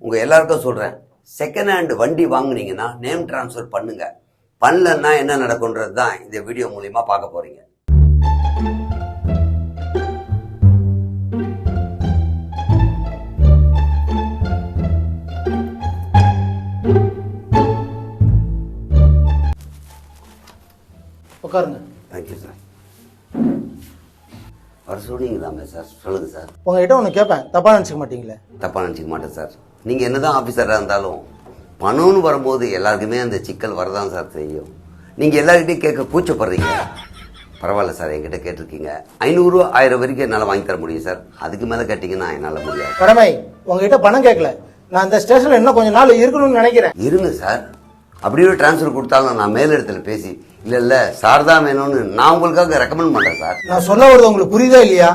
உங்கள் எல்லாருக்கும் சொல்கிறேன், செகண்ட் ஹேண்ட் வண்டி வாங்குனீங்கன்னா நேம் ட்ரான்ஸ்ஃபர் பண்ணுங்க. பண்ணலன்னா என்ன நடக்கும்ன்றது தான் இந்த வீடியோ மூலிமா பார்க்க போகிறீங்க. உட்காருங்க. Thank you sir. வர சொன்னீங்களாமே சார், சொல்லுங்கள் சார். உங்ககிட்ட ஒன்று கேட்பேன், தப்பாக நினச்சிக்க மாட்டீங்களே? தப்பாக நினச்சிக்க மாட்டேன் சார். நீங்கள் என்ன தான் ஆஃபீஸராக இருந்தாலும் பணம்னு வரும்போது எல்லாருக்குமே அந்த சிக்கல் வரதான் சார் செய்யும். நீங்கள் எல்லார்கிட்டையும் கேட்க கூச்சப்படுறீங்க. பரவாயில்ல சார், என்கிட்ட கேட்டிருக்கீங்க. 500 1000 வரைக்கும் என்னால் வாங்கி தர முடியும் சார். அதுக்கு மேலே கேட்டிங்கன்னா என்னால் முடியாது. கடமை, உங்ககிட்ட பணம் கேட்கல. நான் இந்த ஸ்டேஷனில் இன்னும் கொஞ்சம் நாள் இருக்கணும்னு நினைக்கிறேன். இருங்க சார். அப்படியே ட்ரான்ஸ்ஃபர் கொடுத்தாலும் நான் மேலிடத்துல பேசி இல்லை சார் தான் வேணும்னு நான் உங்களுக்காக ரெக்கமெண்ட் பண்ணுறேன் சார். நான் சொல்ல வருது உங்களுக்கு புரியுதா இல்லையா?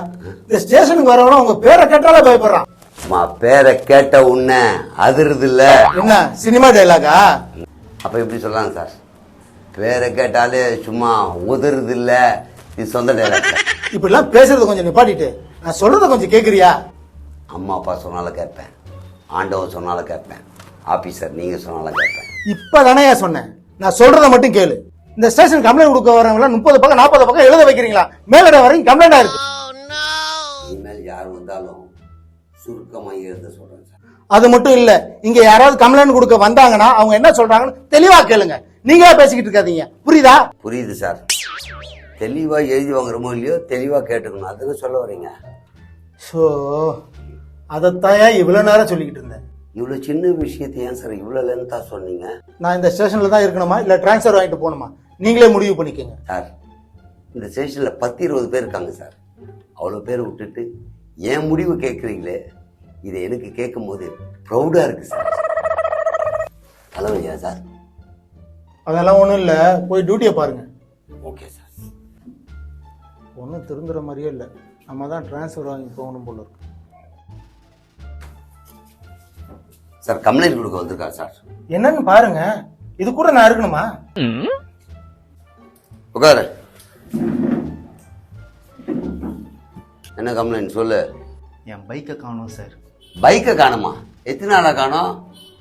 இந்த ஸ்டேஷனுக்கு வரவனா உங்க பேரை கேட்டாலே பயப்படுறான். பேரை கேட்ட உன்ன அதிருது இல்ல? என்ன சினிமா டைலாகா? அப்ப எப்படி சொல்லலாம் சார்? பேரை கேட்டாலே சும்மா உதறுது இல்ல, இது சொந்த டைலாக். இப்படிலாம் பேசுறது கொஞ்சம் நிப்பாட்டிட்டு நான் சொல்றத கொஞ்சம் கேக்குறியா? அம்மா அப்பா சொன்னாலும் கேட்பேன், ஆண்டவன் சொன்னாலும் கேட்பேன், ஆபீசர் நீங்க சொன்னாலும் கேட்பேன். இப்பதானே சொன்னேன், நான் சொல்றத மட்டும் கேளு. இந்த ஸ்டேஷன் கம்ப்ளைண்ட் கொடுக்க வரவங்கள 30 பக்கம் 40 பக்கம் எழுத வைக்கிறீங்களா? மேலட வரைக்கும் கம்ப்ளைண்டா இருக்கு. இனிமேல் யார் வந்தாலும் சுருக்கமா எழுத சொல்றேன் சார். அது மட்டும் இல்ல, இங்க யாராவது கம்ப்ளைண்ட் கொடுக்க வந்தாங்கன்னா அவங்க என்ன சொல்றாங்கன்னு தெளிவா கேளுங்க. நீங்களே பேசிக்கிட்டு இருக்காதீங்க, புரியுதா? புரியுது சார். தெளிவா எழுதி வாங்குறமோ இல்லையோ தெளிவா கேட்டுக்கணும், அதுக்கு சொல்ல வரீங்க. ஸோ அதைத்தாயா இவ்வளவு நேரம் சொல்லிக்கிட்டு இருந்தேன். இவ்வளோ சின்ன விஷயத்தை ஏன் சார் இவ்வளோ லென்த்தா சொன்னீங்க? நான் இந்த ஸ்டேஷன்ல தான் இருக்கணுமா இல்ல டிரான்ஸ்ஃபர் வாங்கிட்டு போகணுமா? நீங்களே முடிவு பண்ணிக்கோங்க சார். இந்த ஸ்டேஷன்ல 10-20 பேர் இருக்காங்க சார். அவ்வளோ பேர் விட்டுட்டு ஏன் முடிவு கேட்குறீங்களே, இதை எனக்கு கேட்கும் போது ப்ரௌடா இருக்கு சார். தலைவலியா சார்? அதெல்லாம் ஒன்றும் இல்லை, போய் டியூட்டியை பாருங்க. Okay sir. ஒன்றும் திருந்துற மாதிரியே இல்லை. நம்ம தான் டிரான்ஸ்ஃபர் வாங்கி போகணும் போல இருக்கு. சார் கம்ப்ளைண்ட் கொடுக்க வந்திருக்கா சார்? என்னன்னு பாருங்க. இது கூட நான் இருக்கணுமா? உட்காரு. என்ன கம்ப்ளைண்ட் சொல்லு. என் பைக்கை காணோம் சார். பைக்கை காணுமா? எத்தனை நாளாக காணோம்?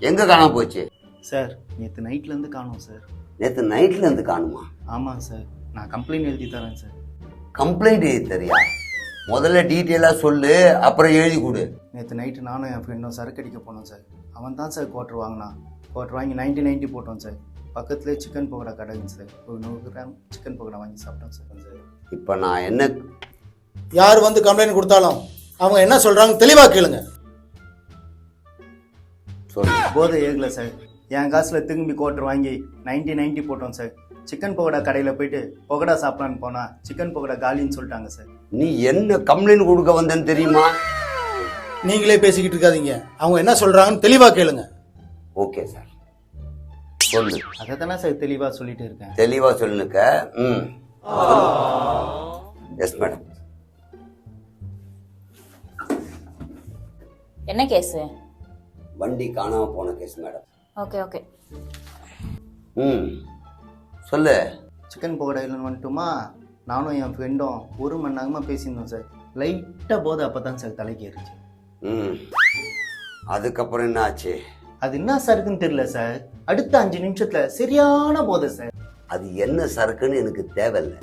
எங்கே காணாம போச்சு சார்? நேற்று நைட்லேருந்து காணோம் சார். நேற்று நைட்லேருந்து காணுமா? ஆமாங்க சார். நான் கம்ப்ளைண்ட் எழுதி தரேன் சார். கம்ப்ளைண்ட் எழுதி தரியா? முதல்ல டீட்டெயிலாக சொல்லு, அப்புறம் எழுதி கொடு. நேற்று நைட்டு நானும் என் ஃப்ரெண்டும் சரக்கு அடிக்க போனோம் சார். அவன் தான் சார் குவார்டர் வாங்கினான். குவார்டர் வாங்கி 90 போட்டோம் சார். பக்கத்துலேயே சிக்கன் பக்கோடா கடைங்க சார். ஒரு 100 கிராம் சிக்கன் பக்கோடா வாங்கி சாப்பிட்டோம் சார். இப்போ நான் என்ன, யார் வந்து கம்ப்ளைண்ட் கொடுத்தாலும் அவங்க என்ன சொல்றாங்க தெளிவா கேளுங்க. சொல்லு. போதை ஏகல சார். என் காசில் திரும்பி குவார்டர் வாங்கி 90 போட்டோம் சார். சிக்கன் பக்கோடா கடையில் போயிட்டு பக்கோடா சாப்பிடலான்னு போனா சிக்கன் பக்கோடா காலின்னு சொல்லிட்டாங்க சார். நீ என்ன கம்ப்ளைண்ட் கொடுக்க வந்தேன்னு தெரியுமா? நீங்களே பேசிக்கிட்டு இருக்காதீங்க, அவங்க என்ன சொல்றாங்கன்னு தெளிவா கேளுங்க. ஓகே சார், சொல்லு. அதை தானே சார் தெளிவாக சொல்லிட்டு இருக்கேன். தெளிவா சொல்லுங்க. Yes madam. என்ன கேஸ்? வண்டி காணாம போன கேஸ் மேடம். ஓகே. சொல்லு. சிக்கன் பக்கோடா இல்லைன்னு வந்துட்டுமா, நானும் என் ஃப்ரெண்டும் 1 மணி நேரமாக பேசியிருந்தோம் சார். லைட்டாக போதை அப்போ தான் சார் தலைக்கு ஏறிச்சு. அதுக்கப்புறம் என்ன ஆச்சு? அது என்ன சரக்குன்னு தெரியல சார். அடுத்த 5 நிமிஷத்துல சரியான போதை சார். அது என்ன சரக்குன்னு எனக்கு தேவையில்லை,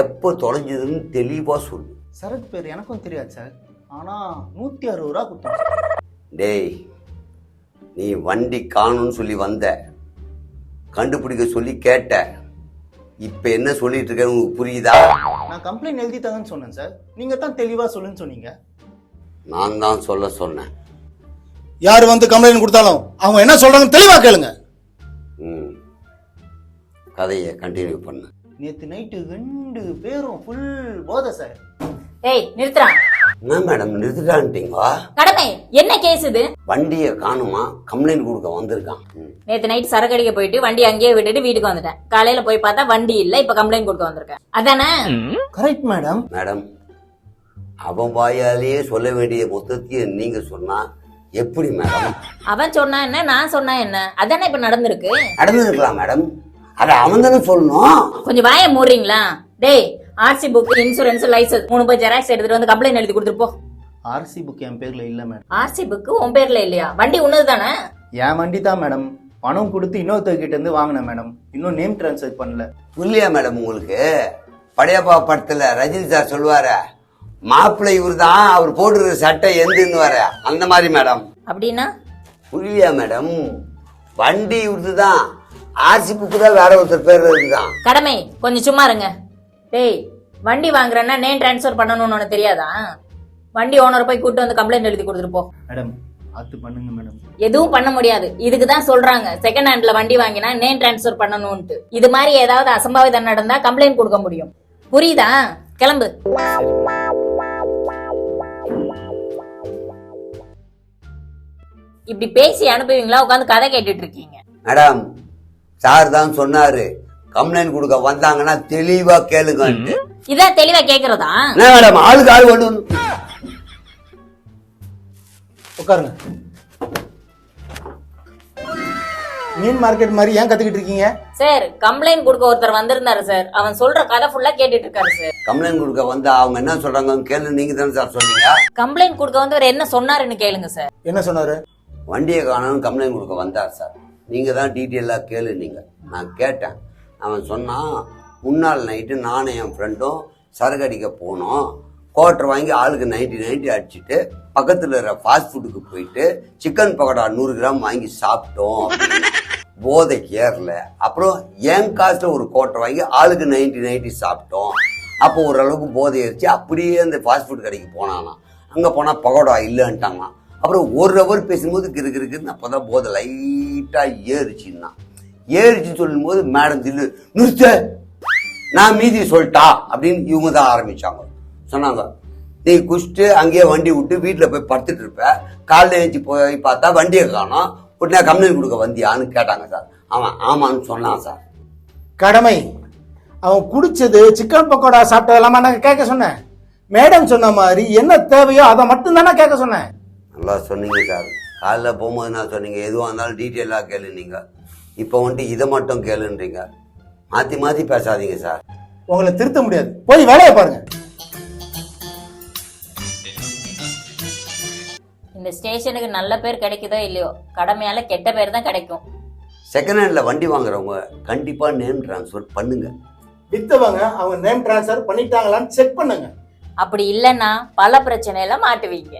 எப்போ தொலைஞ்சதுன்னு தெளிவா சொல்லு. சரக்கு பேர் எனக்கும் தெரியாது சார். ஆனால் 160 ரூபா கொடுத்தோம். டேய், நீ வண்டி காணும்னு சொல்லி வந்த, கண்டுபிடிக்க சொல்லி கேட்ட, இப்ப என்ன சொல்லிட்டு இருக்க உங்களுக்கு புரியுதா? நான் கம்ப்ளைண்ட் எழுதி தரேன்னு சொன்னேன் சார். நீங்க தான் தெளிவா சொல்லுன்னு சொன்னீங்க. நான் தான் சொல்ல சொன்னேன். யார் வந்து கம்ப்ளைண்ட் கொடுத்தாலும் அவங்க என்ன சொல்றாங்க தெளிவா கேளுங்க. கதையை கண்டினியூ பண்ணு. நேத்து நைட்டு 2 பேரும் ஃபுல் போதை சார். ஏய் நிறுத்துறா. என்ன மேடம் நிறுத்திட்டான்ட்டீங்களா? கடமை, என்ன கேஸ் இது? வண்டியை காணுமா, கம்ப்ளைண்ட் கொடுக்க வந்திருக்கான். நேத்து நைட் சரக்கு அடிக்க போயிட்டு வண்டி அங்கேயே விட்டுட்டு வீட்டுக்கு வந்துட்டேன். காலையில போய் பார்த்தா வண்டி இல்ல, இப்ப கம்ப்ளைண்ட் கொடுக்க வந்திருக்கேன். அதானே? Correct madam. மேடம், அவன் வாயாலேயே சொல்ல வேண்டிய மொத்தத்தையும் நீங்க சொன்னா எப்படி மேடம்? அவன் சொன்னா என்ன, நான் சொன்னா என்ன? அதானே இப்ப நடந்திருக்கு. நடந்திருக்கலாம் மேடம், அத அவன் தானே சொல்லணும். கொஞ்சம் வாய மூடுறீங்களா? டேய், ஆர்சி புக், இன்சூரன்ஸ், லைசன்ஸ் 3 போய் ஜெராக்ஸ் எடுத்துட்டு வந்து கம்ப்ளைண்ட் எழுதி கொடுத்துட்டு போ. ஆர்சி புக் என் பேரில் இல்லை மேடம். ஆர்சி புக்கு உன் பேர்ல இல்லையா? வண்டி உன்னது தானே? என் வண்டி தான் மேடம். பணம் கொடுத்து இன்னொருத்தர்கிட்ட இருந்து வாங்கினேன் மேடம். இன்னும் நேம் ட்ரான்ஸ்ஃபர் பண்ணல. புரியலையா மேடம் உங்களுக்கு? படையப்பா படத்துல ரஜினி சார் சொல்லுவாரு, மாப்பிள்ளை இவர் தான், அவர் போட்டுருக்க சட்டை எந்துன்னு வர அந்த மாதிரி மேடம். அப்படின்னா புரியலையா மேடம்? வண்டி இவருது தான், ஆர்சி புக்கு தான் வேற ஒருத்தர் பேர் இருக்குதான். கடமை கொஞ்சம் சும்மா இருங்க. டேய், வண்டி வாங்குறேன்னா நேம் டிரான்ஸ்ஃபர் பண்ணணும்னு உனக்கு தெரியாதா? வண்டி ஓனர் போய் கூட்டு வந்து கம்ப்ளைண்ட் எழுதி கொடுத்துட்டு போ. மேடம் பார்த்து பண்ணுங்க மேடம். எதுவும் பண்ண முடியாது. இதுக்கு தான் சொல்றாங்க செகண்ட் ஹேண்ட்ல வண்டி வாங்கினா நேம் டிரான்ஸ்ஃபர் பண்ணணும்ட்டு. இது மாதிரி ஏதாவது அசம்பாவிதம் நடந்தா கம்ப்ளைண்ட் கொடுக்க முடியும். புரியுதா? கிளம்பு. இப்படி பேசி அனுப்புவீங்களா? உட்காந்து கதை கேட்டுட்டு இருக்கீங்க. மேடம் சார் தான் சொன்னாரு, கம்ப்ளைண்ட் கொடுக்க வந்தாங்கன்னா தெளிவா கேளுங்க. இதான் தெளிவா கேக்குறதா? என்ன மேடம் ஆளுக்கு ஆள் கொண்டு வந்து உட்காருங்க. மீன் மார்க்கெட் மாதிரி ஏன் கத்துக்கிட்டு இருக்கீங்க? சார், கம்ப்ளைண்ட் கொடுக்க ஒருத்தர் வந்திருந்தாரு சார். அவன் சொல்ற கதை ஃபுல்லா கேட்டுட்டு இருக்காரு சார். கம்ப்ளைண்ட் கொடுக்க வந்தா அவங்க என்ன சொல்றாங்கன்னு கேளு. நீங்க தானே சார் சொன்னீங்க? கம்ப்ளைண்ட் கொடுக்க வந்து என்ன சொன்னாருன்னு கேளுங்க சார். என்ன சொன்னாரு? வண்டியை காணணும் கம்ப்ளைண்ட் கொடுக்க வந்தார் சார். நீங்க தான் டீட்டெயிலாக கேளு. நீங்க நான் கேட்டேன். அவன் சொன்னான், முன்னாள் நைட்டு நானும் என் ஃப்ரெண்டும் சரக்கு அடிக்க போனோம். குவார்டர் வாங்கி ஆளுக்கு 90 அடிச்சுட்டு பக்கத்தில் இருக்கிற ஃபாஸ்ட் ஃபுட்டுக்கு போயிட்டு சிக்கன் பக்கோடா 100 கிராம் வாங்கி சாப்பிட்டோம். போதைக்கு ஏறல. அப்புறம் என் காசுல ஒரு குவார்டர் வாங்கி ஆளுக்கு 90 சாப்பிட்டோம். அப்போ ஓரளவுக்கு போதை ஏறிச்சு. அப்படியே அந்த ஃபாஸ்ட் ஃபுட் கடைக்கு போனானா. அங்கே போனால் பக்கோடா இல்லைன்ட்டாங்களாம். அப்புறம் 1 ஹவர் பேசும்போது இருக்குன்னு அப்போதான் போதை லைட்டாக ஏறிச்சுன்னா. ஏறிச்சுன்னு சொல்லும்போது மேடம் தில்லு நிறுத்த, நான் மீதி சொல்லிட்டா அப்படின்னு இவங்க தான் ஆரம்பிச்சாங்க. சொன்னாங்க, நீ குடிச்சிட்டு அங்கேயே வண்டி விட்டு வீட்டில் போய் படுத்துட்டு இருப்ப, காலைல எழுச்சி போய் பார்த்தா வண்டியை காணோம், உடனே கம்ப்ளைண்ட் கொடுக்க வந்தியான்னு கேட்டாங்க சார். அவன் ஆமான்னு சொன்னான் சார். கடமை, அவன் குடிச்சது சிக்கன் பக்கோடா சாப்பிட்டதெல்லாமா நான் கேட்க சொன்னேன்? மேடம் சொன்ன மாதிரி என்ன தேவையோ அதை மட்டும் தானே கேட்க சொன்னேன். நல்லா சொன்னீங்க சார். காலைல போகும்போது நான் சொன்னீங்க எதுவாக இருந்தாலும் டீட்டெயிலாக கேளுனீங்க. இப்போ வந்துட்டு இதை மட்டும் கேளுன்றீங்க. மாற்றி மாற்றி பேசாதீங்க சார். உங்களை திருத்த முடியாது. போய் வேலையை பாருங்க. இந்த ஸ்டேஷனுக்கு நல்ல பேர் கிடைக்குதோ இல்லையோ, கடமையால கெட்ட பேர் தான் கிடைக்கும். செகண்ட் ஹேண்டில் வண்டி வாங்குறவங்க கண்டிப்பாக நேம் ட்ரான்ஸ்ஃபர் பண்ணுங்க. வித்தவங்க அவங்க நேம் டிரான்ஸ்ஃபர் பண்ணிட்டாங்களான்னு செக் பண்ணுங்க. அப்படி இல்லைன்னா பல பிரச்சனையில மாட்டுவீங்க.